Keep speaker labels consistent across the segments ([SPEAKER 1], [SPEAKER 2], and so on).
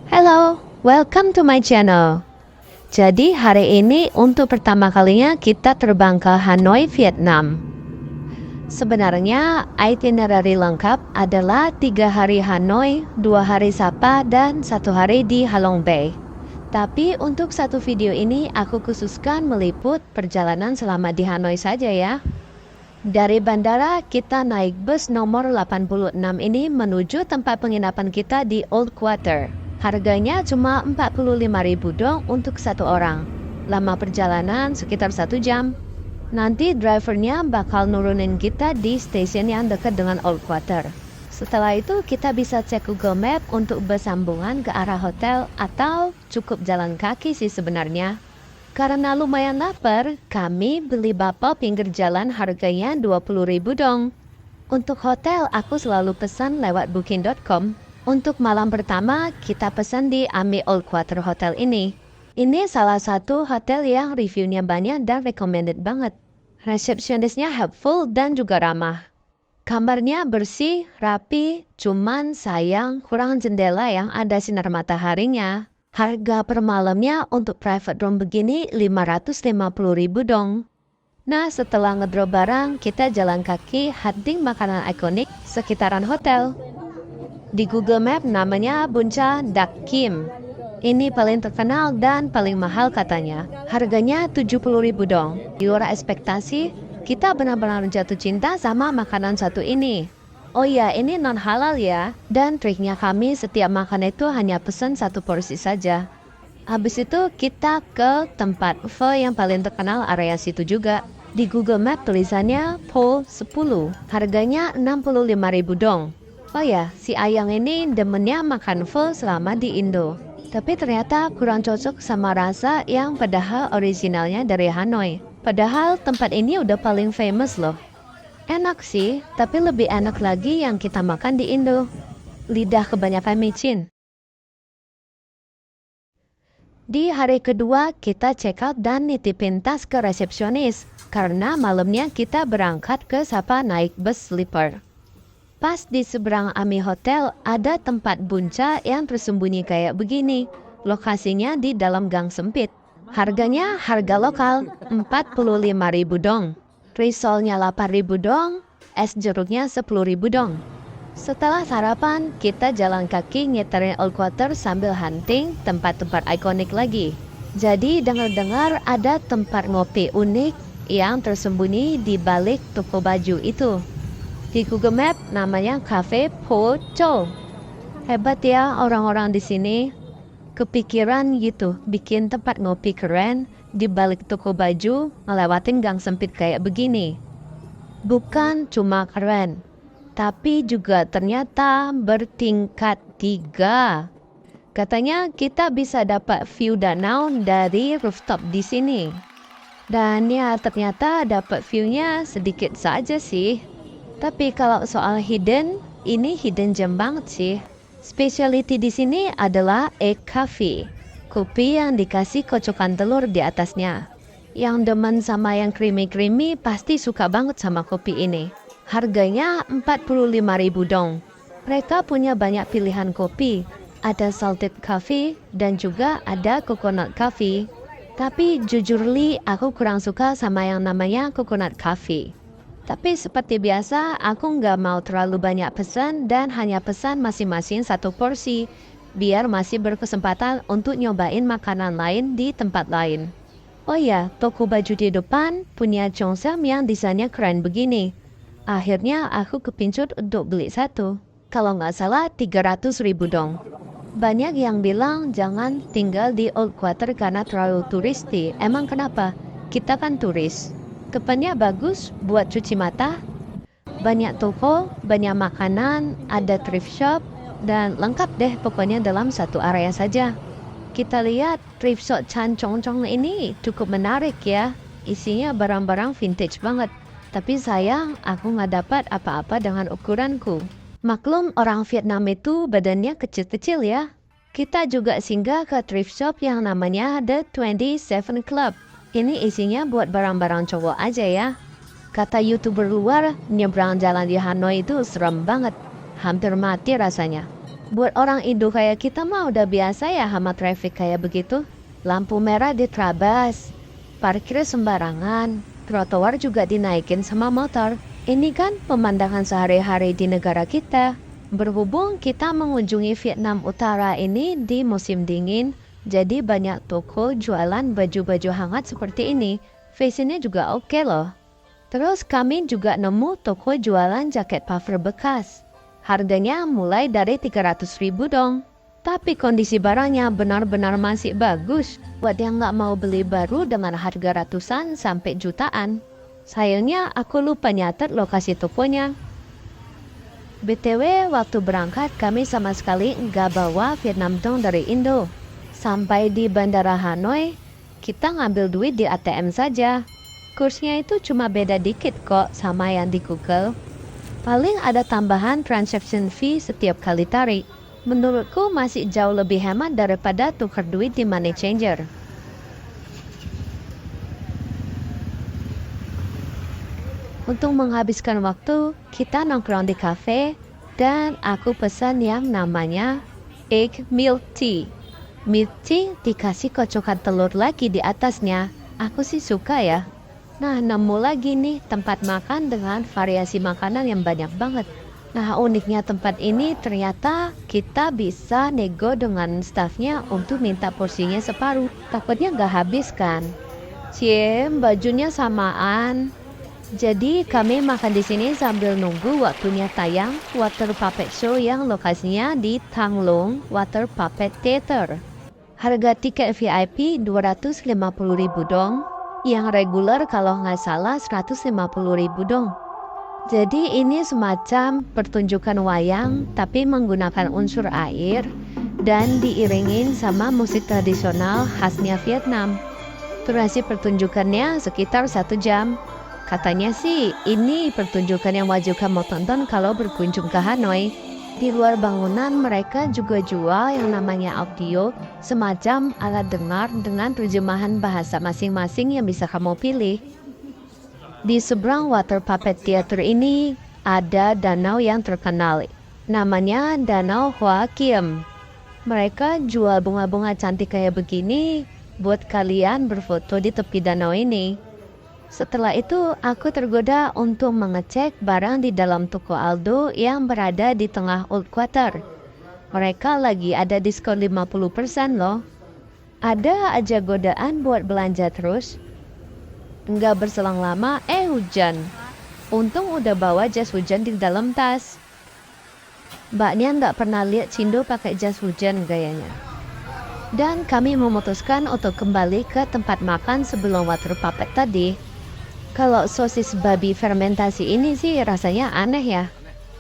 [SPEAKER 1] Hello, welcome to my channel. Jadi hari ini untuk pertama kalinya kita terbang ke Hanoi, Vietnam. Sebenarnya itinerary lengkap adalah 3 hari Hanoi, 2 hari Sapa, dan 1 hari di Halong Bay. Tapi untuk satu video ini aku khususkan meliput perjalanan selama di Hanoi saja ya. Dari bandara kita naik bus nomor 86 ini menuju tempat penginapan kita di Old Quarter. Harganya cuma 45.000 dong untuk satu orang. Lama perjalanan sekitar 1 jam. Nanti drivernya bakal nurunin kita di stasiun yang dekat dengan Old Quarter. Setelah itu kita bisa cek Google Map untuk bersambungan ke arah hotel atau cukup jalan kaki sih sebenarnya. Karena lumayan lapar, kami beli bapau pinggir jalan harganya 20.000 dong. Untuk hotel aku selalu pesan lewat booking.com. Untuk malam pertama kita pesan di Ami Old Quarter Hotel ini. Ini salah satu hotel yang reviewnya banyak dan recommended banget. Resepsionisnya helpful dan juga ramah. Kamarnya bersih, rapi, cuman sayang kurang jendela yang ada sinar mataharinya. Harga per malamnya untuk private room begini 550.000 dong. Nah setelah ngedrop barang, kita jalan kaki hunting makanan ikonik sekitaran hotel. Di Google Map namanya Buncha Dak Kim. Ini paling terkenal dan paling mahal katanya. Harganya 70.000 dong. Di luar ekspektasi, kita benar-benar jatuh cinta sama makanan satu ini. Oh ya, ini non halal ya. Dan triknya kami setiap makan itu hanya pesan 1 porsi saja. Habis itu kita ke tempat pho yang paling terkenal area situ juga. Di Google Map tulisannya Pho 10. Harganya 65.000 dong. Oh ya, si Ayang ini demennya makan pho selama di Indo. Tapi ternyata kurang cocok sama rasa yang padahal originalnya dari Hanoi. Padahal tempat ini udah paling famous loh. Enak sih, tapi lebih enak lagi yang kita makan di Indo. Lidah kebanyakan micin. Di hari kedua kita check out dan nitipin tas ke resepsionis. Karena malamnya kita berangkat ke Sapa naik bus sleeper. Pas di seberang Ami Hotel ada tempat bunca yang tersembunyi kayak begini. Lokasinya di dalam gang sempit. Harganya harga lokal 45.000 dong. Risolnya 8.000 dong, es jeruknya 10.000 dong. Setelah sarapan, kita jalan kaki ngiterin Old Quarter sambil hunting tempat-tempat ikonik lagi. Jadi dengar-dengar ada tempat ngopi unik yang tersembunyi di balik toko baju itu. Di Google Map namanya Cafe Pho Cho. Hebat ya orang-orang di sini. Kepikiran gitu, bikin tempat ngopi keren di balik toko baju ngelewatin gang sempit kayak begini. Bukan cuma keren, tapi juga ternyata bertingkat 3. Katanya kita bisa dapat view danau dari rooftop di sini. Dan ya ternyata dapat view-nya sedikit saja sih. Tapi kalau soal hidden, ini hidden gem banget sih. Specialty di sini adalah egg coffee. Kopi yang dikasih kocokan telur di atasnya. Yang demen sama yang creamy-creamy pasti suka banget sama kopi ini. Harganya 45.000 dong. Mereka punya banyak pilihan kopi. Ada salted coffee dan juga ada coconut coffee. Tapi jujur Li, aku kurang suka sama yang namanya coconut coffee. Tapi seperti biasa, aku nggak mau terlalu banyak pesan dan hanya pesan masing-masing 1 porsi. Biar masih berkesempatan untuk nyobain makanan lain di tempat lain. Oh ya, toko baju di depan punya Cheongsam yang desainnya keren begini. Akhirnya aku kepincut untuk beli 1. Kalau nggak salah 300.000 dong. Banyak yang bilang jangan tinggal di Old Quarter karena terlalu turisti. Emang kenapa? Kita kan turis. Depannya bagus buat cuci mata. Banyak toko, banyak makanan, ada thrift shop. Dan lengkap deh pokoknya dalam satu area saja. Kita lihat thrift shop Chan Chong Chong ini cukup menarik ya. Isinya barang-barang vintage banget. Tapi sayang aku nggak dapat apa-apa dengan ukuranku. Maklum orang Vietnam itu badannya kecil-kecil ya. Kita juga singgah ke thrift shop yang namanya The 27 Club. Ini isinya buat barang-barang cowok aja ya. Kata YouTuber luar, nyebrang jalan di Hanoi itu serem banget. Hampir mati rasanya. Buat orang Indo kayak kita mah udah biasa ya sama traffic kayak begitu. Lampu merah diterabas, parkir sembarangan, trotoar juga dinaikin sama motor. Ini kan pemandangan sehari-hari di negara kita. Berhubung kita mengunjungi Vietnam Utara ini di musim dingin, jadi banyak toko jualan baju-baju hangat seperti ini. Fashionnya juga oke loh. Terus kami juga nemu toko jualan jaket puffer bekas. Harganya mulai dari 300.000 dong. Tapi kondisi barangnya benar-benar masih bagus. Buat yang nggak mau beli baru dengan harga ratusan sampai jutaan. Sayangnya aku lupa nyatet lokasi tokonya. BTW waktu berangkat kami sama sekali nggak bawa Vietnam Dong dari Indo. Sampai di Bandara Hanoi, kita ngambil duit di ATM saja. Kursnya itu cuma beda dikit kok sama yang di Google. Paling ada tambahan transaction fee setiap kali tarik. Menurutku masih jauh lebih hemat daripada tukar duit di money changer. Untuk menghabiskan waktu, kita nongkrong di kafe dan aku pesan yang namanya egg milk tea. Milk tea dikasih kocokan telur lagi di atasnya. Aku sih suka ya. Nah, nemu lagi nih tempat makan dengan variasi makanan yang banyak banget. Nah, uniknya tempat ini ternyata kita bisa nego dengan staffnya untuk minta porsinya separuh. Takutnya nggak habis kan? Bajunya samaan. Jadi kami makan di sini sambil nunggu waktunya tayang Water Puppet Show yang lokasinya di Thang Long Water Puppet Theater. Harga tiket VIP 250.000 dong. Yang reguler kalau nggak salah 150.000 dong. Jadi ini semacam pertunjukan wayang tapi menggunakan unsur air dan diiringin sama musik tradisional khasnya Vietnam. Durasi pertunjukannya sekitar 1 jam. Katanya sih ini pertunjukan yang wajib kamu tonton kalau berkunjung ke Hanoi. Di luar bangunan mereka juga jual yang namanya audio, semacam alat dengar dengan terjemahan bahasa masing-masing yang bisa kamu pilih. Di seberang Water Puppet Theater ini ada danau yang terkenal, namanya Danau Hoa Kiem. Mereka jual bunga-bunga cantik kayak begini buat kalian berfoto di tepi danau ini. Setelah itu, aku tergoda untuk mengecek barang di dalam toko Aldo yang berada di tengah Old Quarter. Mereka lagi ada diskon 50% loh. Ada aja godaan buat belanja terus. Nggak berselang lama, hujan. Untung udah bawa jas hujan di dalam tas. Mbaknya nggak pernah lihat Cindo pakai jas hujan gayanya. Dan kami memutuskan untuk kembali ke tempat makan sebelum Water Puppet tadi. Kalau sosis babi fermentasi ini sih rasanya aneh ya.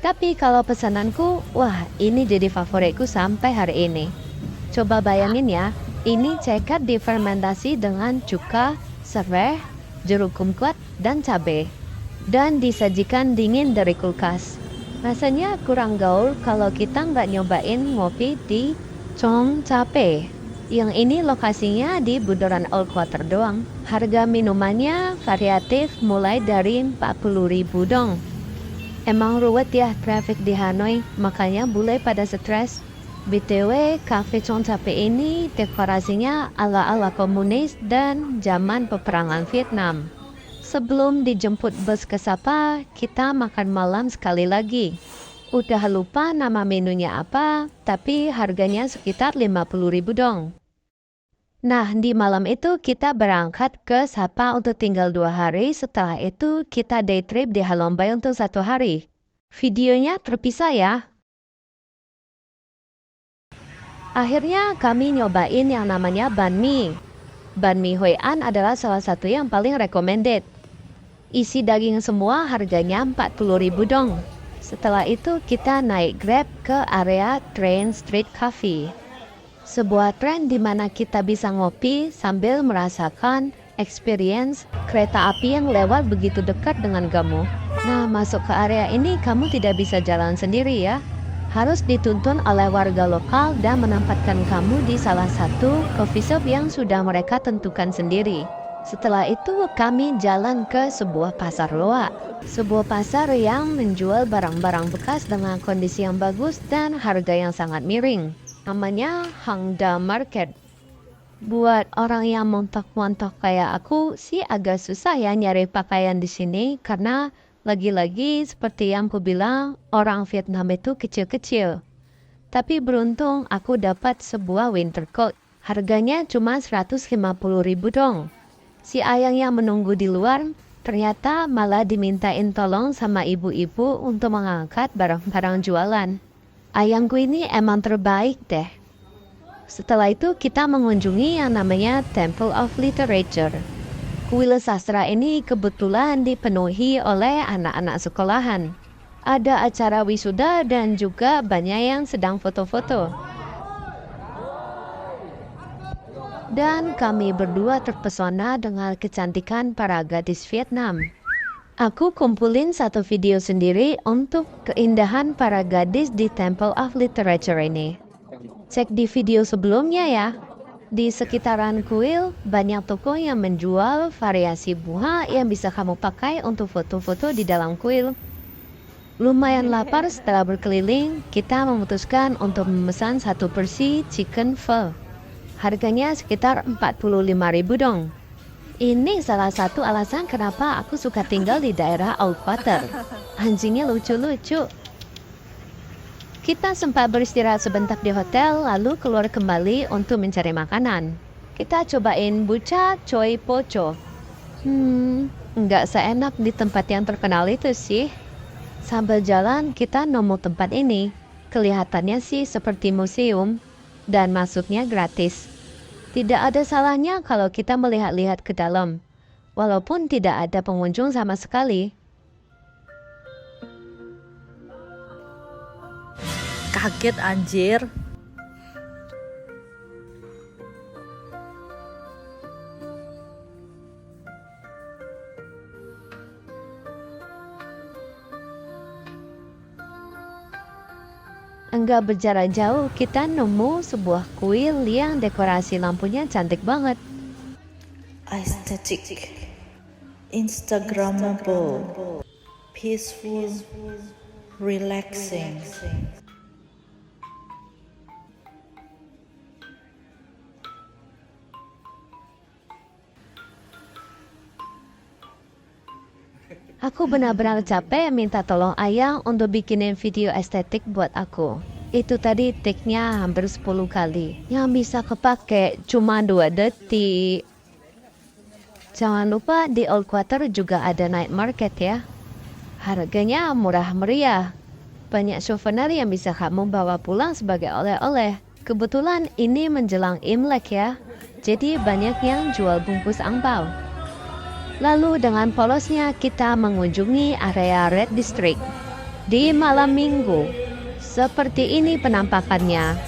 [SPEAKER 1] Tapi kalau pesananku, wah ini jadi favoritku sampai hari ini. Coba bayangin ya, ini cekat difermentasi dengan cuka, serai, jeruk kumquat, dan cabai. Dan disajikan dingin dari kulkas. Rasanya kurang gaul kalau kita nggak nyobain ngopi di Chong Cape. Yang ini lokasinya di bundaran Old Quarter doang. Harga minumannya variatif mulai dari 40.000 dong. Emang ruwet ya traffic di Hanoi, makanya bule pada stres. BTW, Cafe Chong Cape ini dekorasinya ala-ala komunis dan zaman peperangan Vietnam. Sebelum dijemput bus ke Sapa, kita makan malam sekali lagi. Udah lupa nama menunya apa, tapi harganya sekitar 50.000 dong. Nah, di malam itu kita berangkat ke Sapa untuk tinggal 2 hari. Setelah itu kita day trip di Halong Bay untuk 1 hari. Videonya terpisah ya. Akhirnya kami nyobain yang namanya banh mi. Banh mi Hoi An adalah salah satu yang paling recommended. Isi daging semua harganya 40.000 dong. Setelah itu kita naik Grab ke area Train Street Cafe. Sebuah tren di mana kita bisa ngopi sambil merasakan experience kereta api yang lewat begitu dekat dengan kamu. Nah, masuk ke area ini kamu tidak bisa jalan sendiri ya. Harus dituntun oleh warga lokal dan menempatkan kamu di salah satu coffee shop yang sudah mereka tentukan sendiri. Setelah itu kami jalan ke sebuah pasar loak. Sebuah pasar yang menjual barang-barang bekas dengan kondisi yang bagus dan harga yang sangat miring. Namanya Hangda Market. Buat orang yang montok-montok kayak aku sih agak susah ya nyari pakaian di sini karena lagi-lagi seperti yang aku bilang orang Vietnam itu kecil-kecil. Tapi beruntung aku dapat sebuah winter coat. Harganya cuma 150.000 dong. Si Ayang yang menunggu di luar ternyata malah dimintain tolong sama ibu-ibu untuk mengangkat barang-barang jualan. Ayangku ini emang terbaik deh. Setelah itu kita mengunjungi yang namanya Temple of Literature. Kuil sastra ini kebetulan dipenuhi oleh anak-anak sekolahan. Ada acara wisuda dan juga banyak yang sedang foto-foto. Dan kami berdua terpesona dengan kecantikan para gadis Vietnam. Aku kumpulin satu video sendiri untuk keindahan para gadis di Temple of Literature ini. Cek di video sebelumnya ya. Di sekitaran kuil, banyak toko yang menjual variasi bunga yang bisa kamu pakai untuk foto-foto di dalam kuil. Lumayan lapar setelah berkeliling, kita memutuskan untuk memesan satu porsi chicken pho. Harganya sekitar 45.000 dong. Ini salah satu alasan kenapa aku suka tinggal di daerah Old Quarter. Anjingnya lucu-lucu. Kita sempat beristirahat sebentar di hotel, lalu keluar kembali untuk mencari makanan. Kita cobain bucha choy pocho. Nggak seenak di tempat yang terkenal itu sih. Sambil jalan, kita nemu tempat ini. Kelihatannya sih seperti museum, dan masuknya gratis. Tidak ada salahnya kalau kita melihat-lihat ke dalam, walaupun tidak ada pengunjung sama sekali.
[SPEAKER 2] Kaget anjir.
[SPEAKER 1] Enggak berjarak jauh, kita nemu sebuah kuil yang dekorasi lampunya cantik banget.
[SPEAKER 2] Aesthetic, Instagrammable, peaceful, relaxing.
[SPEAKER 1] Aku benar-benar capek minta tolong Ayang untuk bikinin video estetik buat aku. Itu tadi take-nya hampir 10 kali. Yang bisa kepake cuma 2 detik. Jangan lupa di Old Quarter juga ada night market ya. Harganya murah meriah. Banyak souvenir yang bisa kamu bawa pulang sebagai oleh-oleh. Kebetulan ini menjelang Imlek ya. Jadi banyak yang jual bungkus angpau. Lalu dengan polosnya kita mengunjungi area Red District. Di malam minggu, seperti ini penampakannya.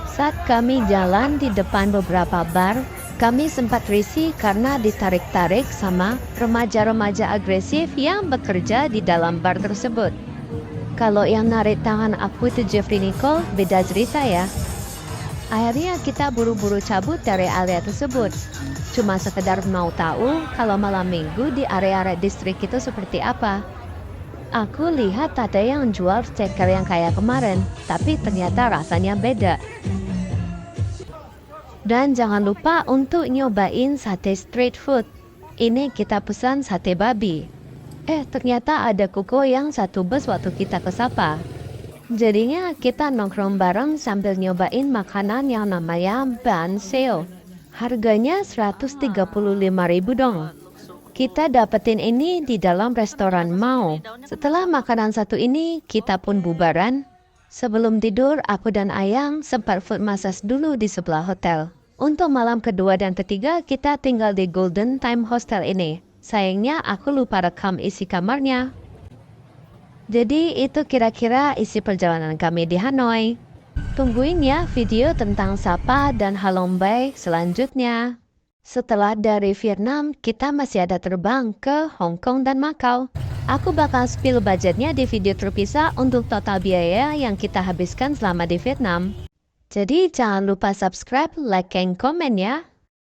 [SPEAKER 1] Saat kami jalan di depan beberapa bar, kami sempat risih karena ditarik-tarik sama remaja-remaja agresif yang bekerja di dalam bar tersebut. Kalau yang narik tangan aku itu Jeffrey Nicole, beda cerita ya. Akhirnya kita buru-buru cabut dari area tersebut. Cuma sekedar mau tahu kalau malam minggu di area Red District itu seperti apa. Aku lihat ada yang jual steker yang kayak kemarin, tapi ternyata rasanya beda. Dan jangan lupa untuk nyobain sate street food. Ini kita pesan sate babi. Ternyata ada kuko yang satu bus waktu kita ke Sapa. Jadinya kita nongkrong bareng sambil nyobain makanan yang namanya ban seo. Harganya 135.000 dong. Kita dapetin ini di dalam restoran Mao. Setelah makanan satu ini, kita pun bubaran. Sebelum tidur, aku dan Ayang sempat food massage dulu di sebelah hotel. Untuk malam kedua dan ketiga, kita tinggal di Golden Time Hostel ini. Sayangnya aku lupa rekam isi kamarnya. Jadi itu kira-kira isi perjalanan kami di Hanoi. Tungguin ya video tentang Sapa dan Halong Bay selanjutnya. Setelah dari Vietnam, kita masih ada terbang ke Hong Kong dan Macau. Aku bakal spill budgetnya di video terpisah untuk total biaya yang kita habiskan selama di Vietnam. Jadi jangan lupa subscribe, like, dan komen ya.